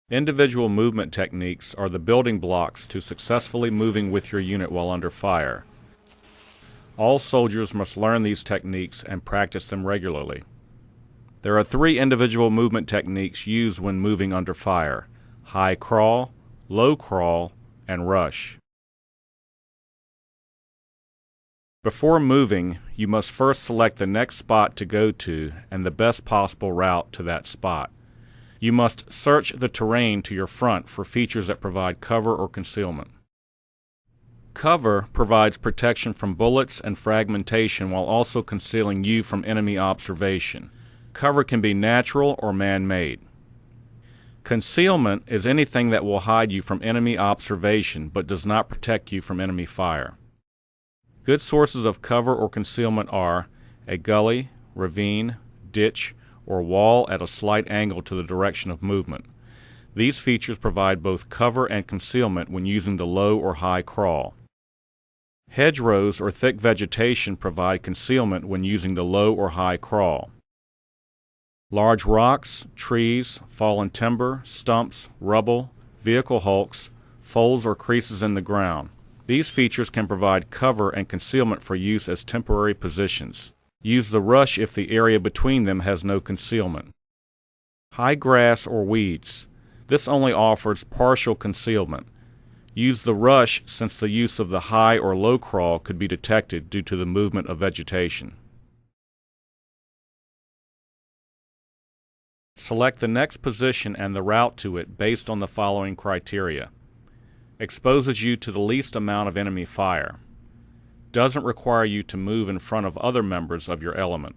Individual movement techniques are the building blocks to successfully moving with your unit while under fire. All soldiers must learn these techniques and practice them regularly. There are 3 individual movement techniques used when moving under fire: high crawl, low crawl, and rush. Before moving, you must first select the next spot to go to and the best possible route to that spot. You must search the terrain to your front for features that provide cover or concealment. Cover provides protection from bullets and fragmentation while also concealing you from enemy observation. Cover can be natural or man-made. Concealment is anything that will hide you from enemy observation but does not protect you from enemy fire. Good sources of cover or concealment are a gully, ravine, ditch, or wall at a slight angle to the direction of movement. These features provide both cover and concealment when using the low or high crawl. Hedgerows or thick vegetation provide concealment when using the low or high crawl. Large rocks, trees, fallen timber, stumps, rubble, vehicle hulks, folds or creases in the ground. These features can provide cover and concealment for use as temporary positions. Use the rush if the area between them has no concealment. High grass or weeds. This only offers partial concealment. Use the rush since the use of the high or low crawl could be detected due to the movement of vegetation. Select the next position and the route to it based on the following criteria. Exposes you to the least amount of enemy fire. Doesn't require you to move in front of other members of your element.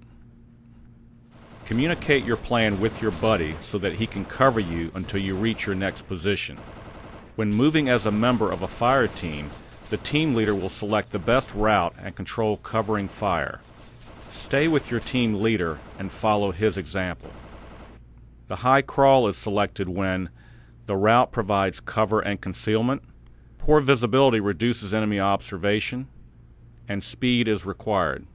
Communicate your plan with your buddy so that he can cover you until you reach your next position. When moving as a member of a fire team, the team leader will select the best route and control covering fire. Stay with your team leader and follow his example. The high crawl is selected when the route provides cover and concealment, poor visibility reduces enemy observation, and speed is required.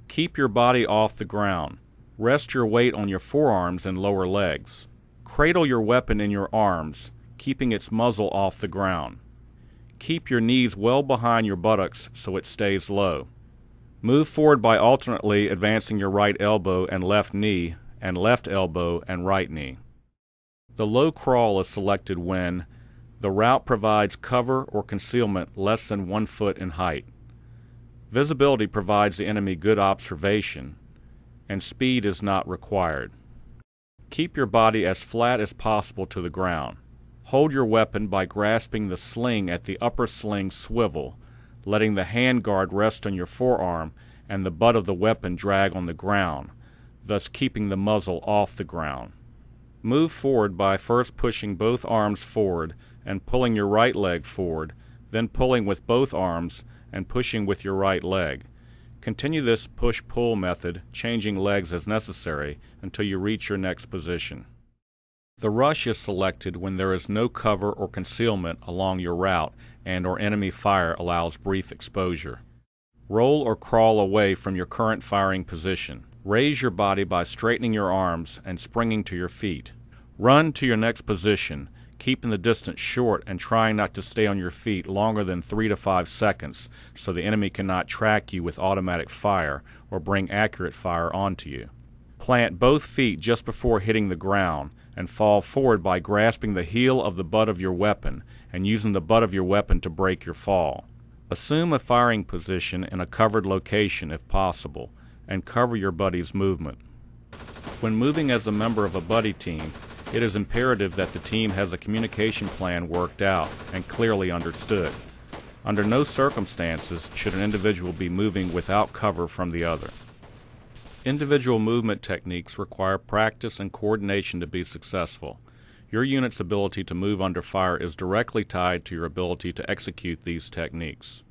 Keep your body off the ground. Rest your weight on your forearms and lower legs. Cradle your weapon in your arms, keeping its muzzle off the ground. Keep your knees well behind your buttocks so it stays low. Move forward by alternately advancing your right elbow and left knee, and left elbow and right knee. The low crawl is selected when the route provides cover or concealment less than 1 foot in height. Visibility provides the enemy good observation, and speed is not required. Keep your body as flat as possible to the ground. Hold your weapon by grasping the sling at the upper sling swivel, letting the handguard rest on your forearm and the butt of the weapon drag on the ground, thus keeping the muzzle off the ground. Move forward by first pushing both arms forward and pulling your right leg forward, then pulling with both arms and pushing with your right leg. Continue this push-pull method, changing legs as necessary until you reach your next position. The rush is selected when there is no cover or concealment along your route and/or enemy fire allows brief exposure. Roll or crawl away from your current firing position. Raise your body by straightening your arms and springing to your feet. Run to your next position, keeping the distance short and trying not to stay on your feet longer than 3 to 5 seconds so the enemy cannot track you with automatic fire or bring accurate fire onto you. Plant both feet just before hitting the ground and fall forward by grasping the heel of the butt of your weapon and using the butt of your weapon to break your fall. Assume a firing position in a covered location if possible and cover your buddy's movement. When moving as a member of a buddy team, it is imperative that the team has a communication plan worked out and clearly understood. Under no circumstances should an individual be moving without cover from the other. Individual movement techniques require practice and coordination to be successful. Your unit's ability to move under fire is directly tied to your ability to execute these techniques.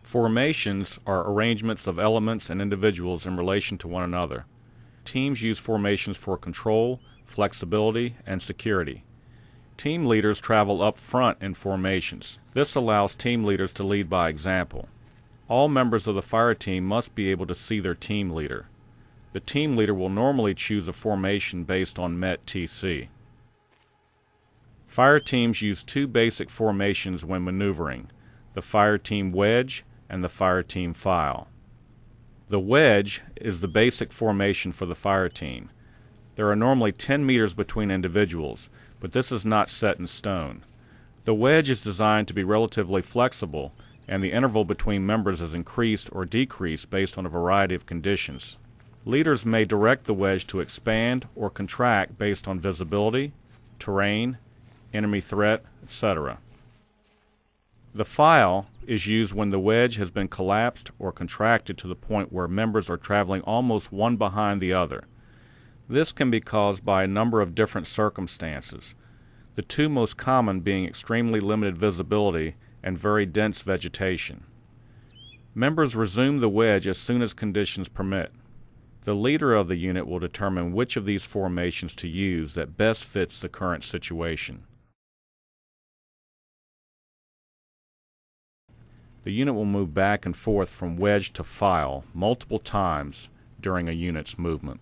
Formations are arrangements of elements and individuals in relation to one another. Teams use formations for control, flexibility, and security. Team leaders travel up front in formations. This allows team leaders to lead by example. All members of the fire team must be able to see their team leader. The team leader will normally choose a formation based on met TC. Fire teams use two basic formations when maneuvering: the fire team wedge and the fire team file. The wedge is the basic formation for the fire team. There are normally 10 meters between individuals, but this is not set in stone. The wedge is designed to be relatively flexible, and the interval between members is increased or decreased based on a variety of conditions. Leaders may direct the wedge to expand or contract based on visibility, terrain, enemy threat, etc. The file is used when the wedge has been collapsed or contracted to the point where members are traveling almost one behind the other. This can be caused by a number of different circumstances, the two most common being extremely limited visibility and very dense vegetation. Members resume the wedge as soon as conditions permit. The leader of the unit will determine which of these formations to use that best fits the current situation. The unit will move back and forth from wedge to file multiple times during a unit's movement.